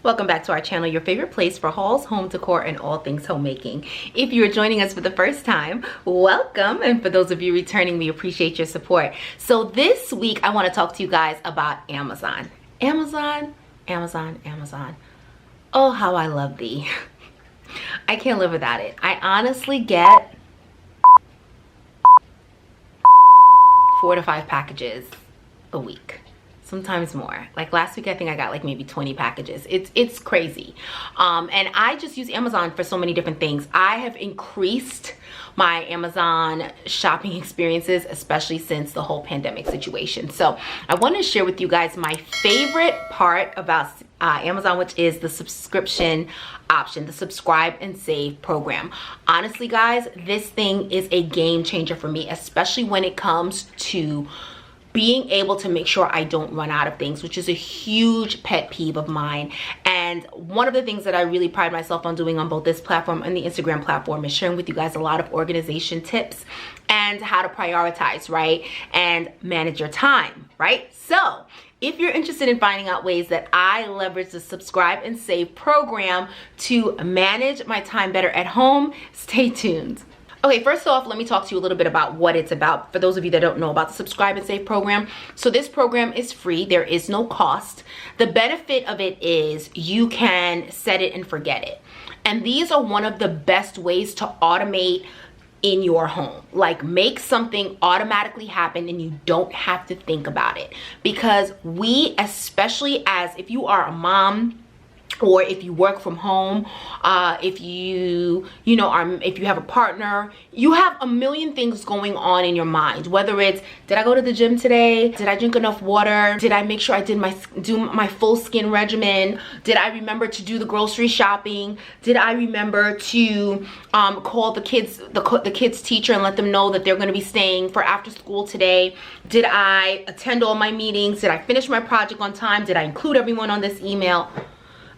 Welcome back to our channel, your favorite place for hauls, home decor, and all things homemaking. If you are joining us for the first time, welcome. And for those of you returning, we appreciate your support. So this week, I want to talk to you guys about Amazon. Amazon. Oh, how I love thee. I can't live without it. I honestly get 4 to 5 packages a week. Sometimes more. Like last week, I think I got like maybe 20 packages. It's crazy. And I just use Amazon for so many different things. I have increased my Amazon shopping experiences, especially since the whole pandemic situation. So I want to share with you guys my favorite part about Amazon, which is the subscription option, the subscribe and save program. Honestly, guys, this thing is a game changer for me, especially when it comes to being able to make sure I don't run out of things, which is a huge pet peeve of mine. And one of the things that I really pride myself on doing on both this platform and the Instagram platform is sharing with you guys a lot of organization tips and how to prioritize, right? And manage your time, right? So if you're interested in finding out ways that I leverage the subscribe and save program to manage my time better at home, stay tuned. Okay, first off, let me talk to you a little bit about what it's about. For those of you that don't know about the subscribe and save program. So this program is free. There is no cost. The benefit of it is you can set it and forget it. And these are one of the best ways to automate in your home. Like make something automatically happen and you don't have to think about it. Because we, especially as if you are a mom, or if you work from home, if you have a partner, you have a million things going on in your mind. Whether it's, did I go to the gym today? Did I drink enough water? Did I make sure I did my full skin regimen? Did I remember to do the grocery shopping? Did I remember to call the kids teacher and let them know that they're going to be staying for after school today? Did I attend all my meetings? Did I finish my project on time? Did I include everyone on this email?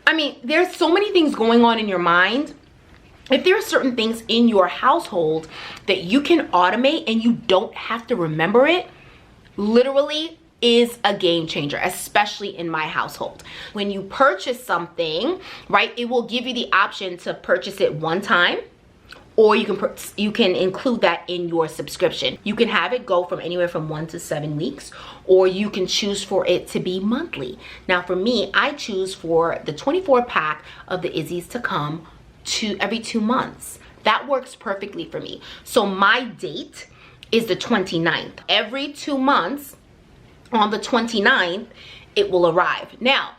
I mean, there's so many things going on in your mind. If there are certain things in your household that you can automate and you don't have to remember it, literally is a game changer, especially in my household. When you purchase something, right, it will give you the option to purchase it one time, or you can include that in your subscription. You can have it go from anywhere from 1 to 7 weeks, or you can choose for it to be monthly. Now for me, I choose for the 24 pack of the Izzy's to come every 2 months. That works perfectly for me. So my date is the 29th. Every 2 months on the 29th, it will arrive. Now,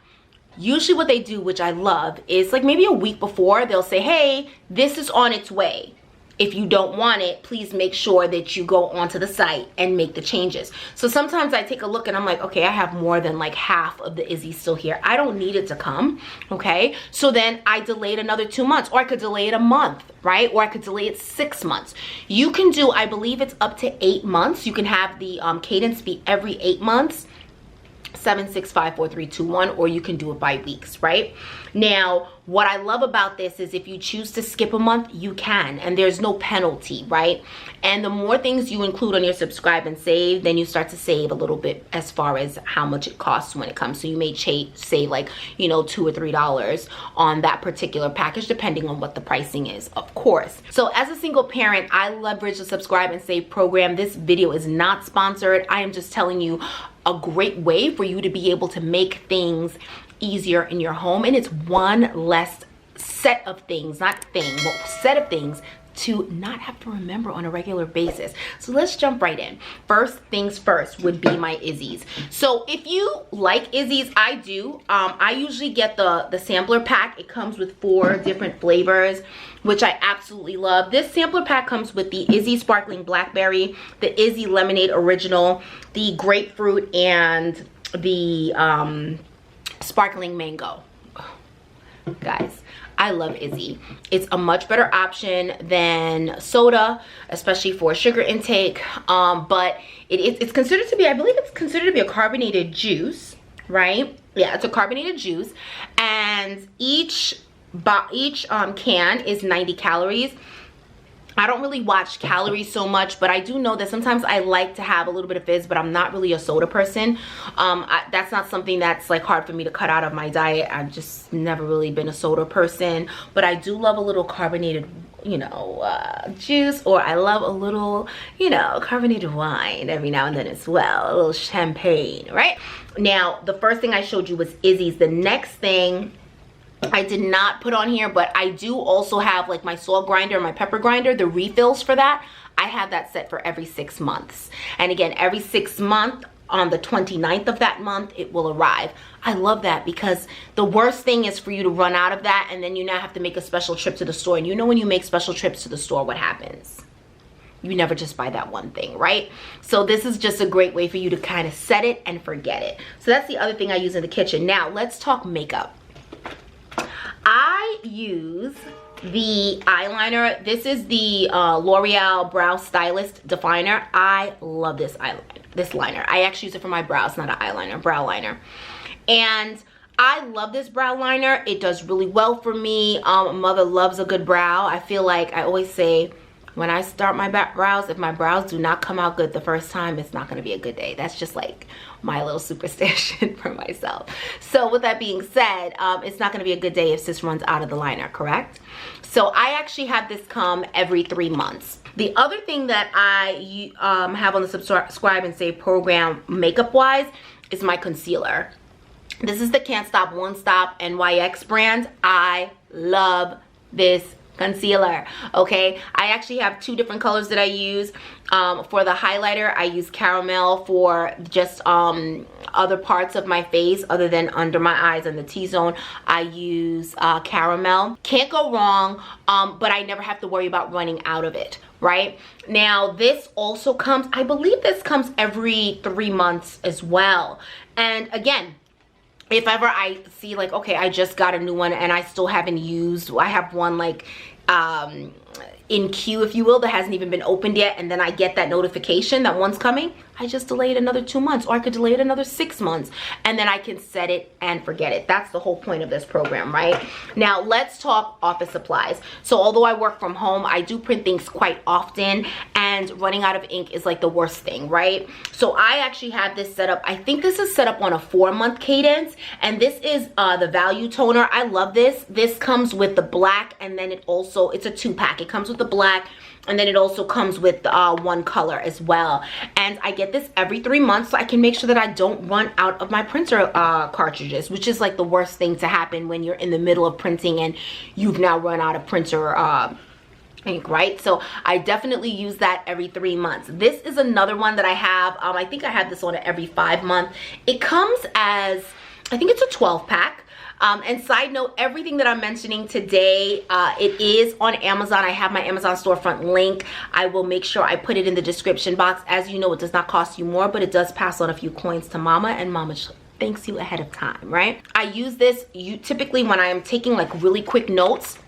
usually what they do, which I love, is like maybe a week before, they'll say, hey, this is on its way. If you don't want it, please make sure that you go onto the site and make the changes. So sometimes I take a look and I'm like, okay, I have more than like half of the Izzy still here. I don't need it to come, okay? So then I delay it another 2 months, or I could delay it a month, right? Or I could delay it 6 months. You can do, I believe it's up to 8 months. You can have the cadence be every 8 months. 7, 6, 5, 4, 3, 2, 1, or you can do it by weeks, right? Now, what I love about this is if you choose to skip a month, you can, and there's no penalty, right? And the more things you include on your subscribe and save, then you start to save a little bit as far as how much it costs when it comes. So you may save like, $2 or $3 on that particular package, depending on what the pricing is, of course. So as a single parent, I leverage the subscribe and save program. This video is not sponsored. I am just telling you a great way for you to be able to make things easier in your home, and it's one less set of things, set of things to not have to remember on a regular basis. So let's jump right in. First things first would be my Izzy's. So if you like Izzy's, I do. I usually get the sampler pack. It comes with 4 different flavors, which I absolutely love. This sampler pack comes with the Izzy Sparkling Blackberry, the Izzy Lemonade Original, the Grapefruit, and the Sparkling Mango. Guys, I love Izzy. It's a much better option than soda, especially for sugar intake. But it's considered to be, I believe it's considered to be a carbonated juice, right? Yeah, it's a carbonated juice. And each can is 90 calories. I don't really watch calories so much, but I do know that sometimes I like to have a little bit of fizz, but I'm not really a soda person. That's not something that's like hard for me to cut out of my diet. I've just never really been a soda person, but I do love a little carbonated, you know, juice, or I love a little, you know, carbonated wine every now and then as well, a little champagne, right? Now, the first thing I showed you was Izzy's. The next thing I did not put on here, but I do also have like my salt grinder, my pepper grinder, the refills for that. I have that set for every 6 months. And again, every 6 months, on the 29th of that month, it will arrive. I love that, because the worst thing is for you to run out of that and then you now have to make a special trip to the store. And you know, when you make special trips to the store, what happens? You never just buy that one thing, right? So this is just a great way for you to kind of set it and forget it. So that's the other thing I use in the kitchen. Now let's talk makeup. I use the eyeliner. This is the L'Oreal Brow Stylist Definer. I love this liner. I actually use it for my brows, not an eyeliner, brow liner. And I love this brow liner. It does really well for me. Mother loves a good brow. I feel like I always say, when I start my brows, if my brows do not come out good the first time, it's not going to be a good day. That's just like my little superstition for myself. So with that being said, it's not going to be a good day if sis runs out of the liner, correct? So I actually have this come every 3 months. The other thing that I have on the subscribe and save program makeup wise is my concealer. This is the Can't Stop Won't Stop NYX brand. I love this concealer. Okay, I actually have 2 different colors that I use. For the highlighter, I use caramel. For just other parts of my face other than under my eyes and the T-zone, I use caramel. Can't go wrong, but I never have to worry about running out of it, right? Now this also comes, I believe this comes every 3 months as well. And again, if ever I see like, okay, I just got a new one and I still haven't used, I have one like in queue, if you will, that hasn't even been opened yet, and then I get that notification that one's coming, I just delay it another 2 months, or I could delay it another 6 months, and then I can set it and forget it. That's the whole point of this program, right? Now let's talk office supplies. So although I work from home, I do print things quite often, and running out of ink is like the worst thing, right? So I actually have this set up. I think this is set up on a 4-month cadence, and this is the Value Toner. I love this. This comes with the black, and then it also, it's a 2-pack. It comes with the black, and then it also comes with 1 color as well. And I get this every 3 months, so I can make sure that I don't run out of my printer cartridges, which is like the worst thing to happen when you're in the middle of printing and you've now run out of printer ink, right? So I definitely use that every 3 months. This is another one that I have. I think I have this on every 5 months. It comes as, I think it's a 12-pack. And side note, everything that I'm mentioning today, it is on Amazon. I have my Amazon storefront link. I will make sure I put it in the description box. As you know, it does not cost you more, but it does pass on a few coins to mama, and mama thanks you ahead of time, right? I use this typically when I am taking like really quick notes.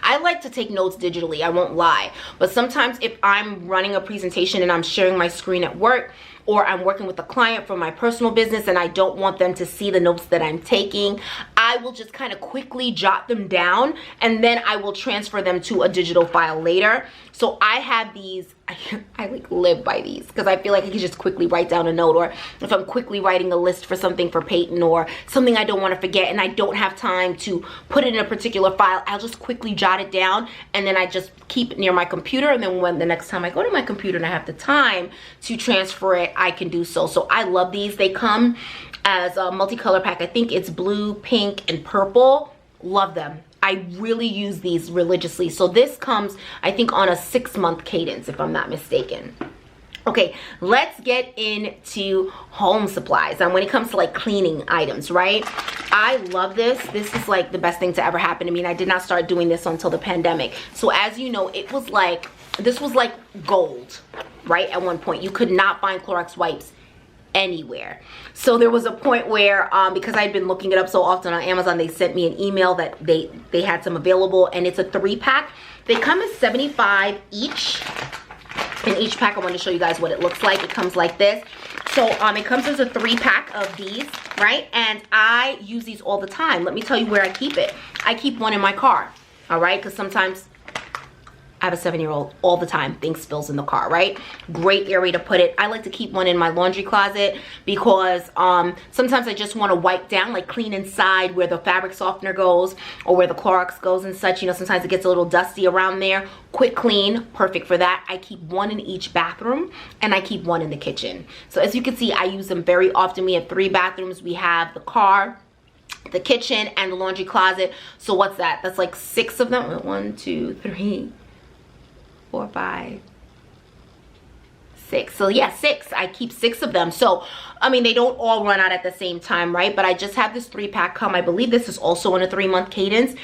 I like to take notes digitally, I won't lie. But sometimes if I'm running a presentation and I'm sharing my screen at work, or I'm working with a client for my personal business and I don't want them to see the notes that I'm taking, I will just kind of quickly jot them down, and then I will transfer them to a digital file later. So I have these, I like live by these, because I feel like I can just quickly write down a note, or if I'm quickly writing a list for something for Peyton, or something I don't want to forget and I don't have time to put it in a particular file, I'll just quickly jot it down, and then I just keep it near my computer, and then when the next time I go to my computer and I have the time to transfer it, I can do so. So I love these. They come as a multicolor pack. I think it's blue, pink, and purple. Love them. I really use these religiously. So this comes, I think, on a 6-month cadence, if I'm not mistaken. Okay, let's get into home supplies. And when it comes to like cleaning items, right? I love this. This is like the best thing to ever happen to me. And I did not start doing this until the pandemic. So as you know, it was like, this was like gold, right? At one point, you could not find Clorox wipes anywhere. So there was a point where because I'd been looking it up so often on Amazon, they sent me an email that they had some available, and it's a 3-pack. They come as 75 each. In each pack, I want to show you guys what it looks like. It comes like this. So it comes as a 3-pack of these, right? And I use these all the time. Let me tell you where I keep it. I keep one in my car, all right? Because sometimes I have a 7-year-old all the time. Things spills in the car, right? Great area to put it. I like to keep one in my laundry closet because sometimes I just want to wipe down, like clean inside where the fabric softener goes or where the Clorox goes and such. You know, sometimes it gets a little dusty around there. Quick clean, perfect for that. I keep one in each bathroom and I keep one in the kitchen. So as you can see, I use them very often. We have 3 bathrooms. We have the car, the kitchen, and the laundry closet. So what's that? That's like 6 of them. 1, 2, 3, 4, 5, 6. So yeah, 6. I keep 6 of them. So I mean, they don't all run out at the same time, right? But I just have this 3-pack come. I believe this is also on a 3-month cadence.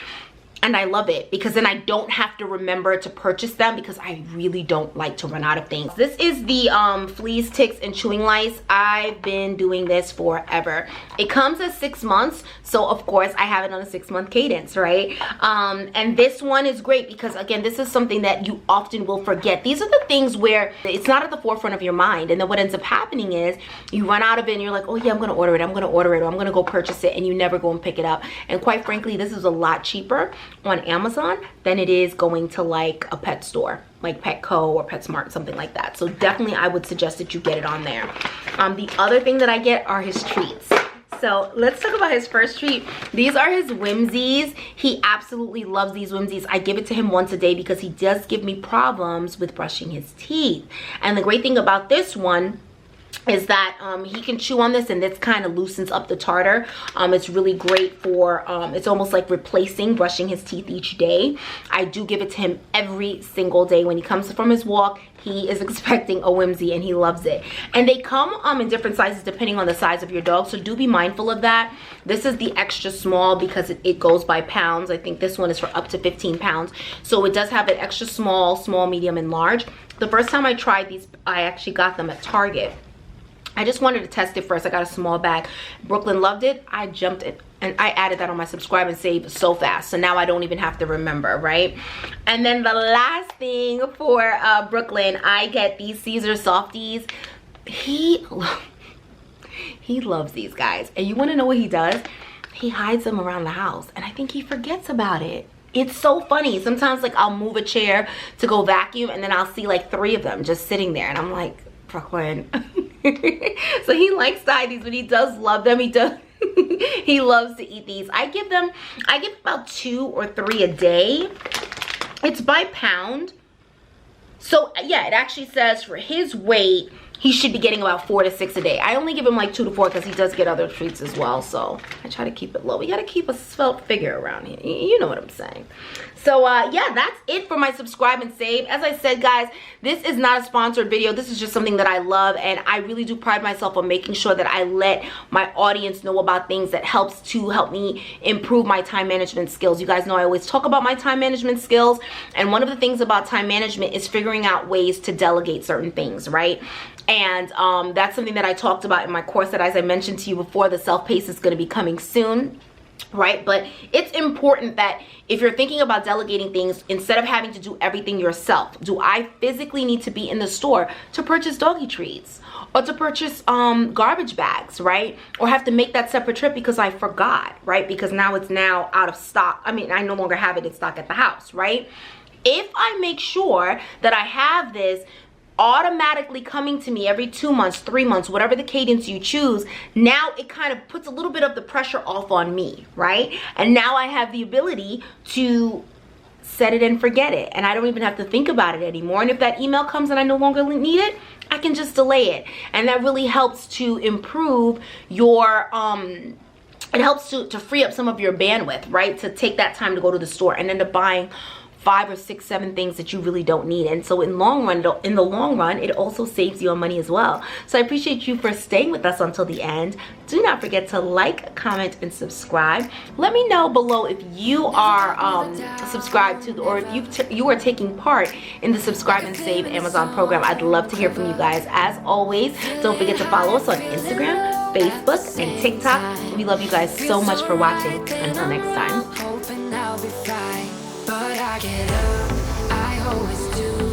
And I love it because then I don't have to remember to purchase them because I really don't like to run out of things. This is the fleas, ticks, and chewing lice. I've been doing this forever. It comes as 6 months, so of course I have it on a 6-month cadence, right? And this one is great because, again, this is something that you often will forget. These are the things where it's not at the forefront of your mind, and then what ends up happening is you run out of it and you're like, oh yeah, I'm gonna order it, or I'm gonna go purchase it, and you never go and pick it up. And quite frankly, this is a lot cheaper on Amazon than it is going to like a pet store like Petco or PetSmart, something like that. So definitely I would suggest that you get it on there. The other thing that I get are his treats. So let's talk about his first treat. These are his Whimsies. He absolutely loves these Whimsies. I give it to him once a day because he does give me problems with brushing his teeth. And the great thing about this one is that he can chew on this and this kind of loosens up the tartar. It's really great for, it's almost like replacing brushing his teeth each day. I do give it to him every single day. When he comes from his walk, he is expecting a Whimsy and he loves it. And they come in different sizes depending on the size of your dog, so do be mindful of that. This is the extra small because it goes by pounds. I think this one is for up to 15 pounds. So it does have an extra small, small, medium, and large. The first time I tried these, I actually got them at Target. I just wanted to test it first. I got a small bag. Brooklyn loved it. I jumped it and I added that on my subscribe and save so fast. So now I don't even have to remember, right? And then the last thing for Brooklyn, I get these Caesar Softies. He loves these guys. And you want to know what he does? He hides them around the house. And I think he forgets about it. It's so funny. Sometimes like I'll move a chair to go vacuum and then I'll see like 3 of them just sitting there. And I'm like, Brooklyn. So he likes to hide these, but he does love them. He does. He loves to eat these. I give about 2 or 3 a day. It's by pound. So yeah, it actually says for his weight, he should be getting about 4 to 6 a day. I only give him like 2 to 4 because he does get other treats as well. So I try to keep it low. We got to keep a svelte figure around here. You know what I'm saying. So yeah, that's it for my subscribe and save. As I said, guys, this is not a sponsored video. This is just something that I love, and I really do pride myself on making sure that I let my audience know about things that help me improve my time management skills. You guys know I always talk about my time management skills, and one of the things about time management is figuring out ways to delegate certain things, right? And that's something that I talked about in my course that, as I mentioned to you before, the self-pace is going to be coming soon. Right? But it's important that if you're thinking about delegating things, instead of having to do everything yourself, do I physically need to be in the store to purchase doggy treats or to purchase garbage bags, right? Or have to make that separate trip because I forgot, right? Because now it's out of stock. I mean, I no longer have it in stock at the house, right? If I make sure that I have this automatically coming to me every 2 months, 3 months, whatever the cadence you choose, now it kind of puts a little bit of the pressure off on me, right? And now I have the ability to set it and forget it, and I don't even have to think about it anymore. And if that email comes and I no longer need it, I can just delay it. And that really helps to improve your it helps to free up some of your bandwidth, right? To take that time to go to the store and end up buying 5 or 6, 7 things that you really don't need. And so in the long run, it also saves you on money as well. So I appreciate you for staying with us until the end. Do not forget to like, comment, and subscribe. Let me know below if you are subscribed to, or if you are taking part in the subscribe and save Amazon program. I'd love to hear from you guys. As always, don't forget to follow us on Instagram, Facebook, and TikTok. We love you guys so much for watching. Until next time. But I get up, I always do.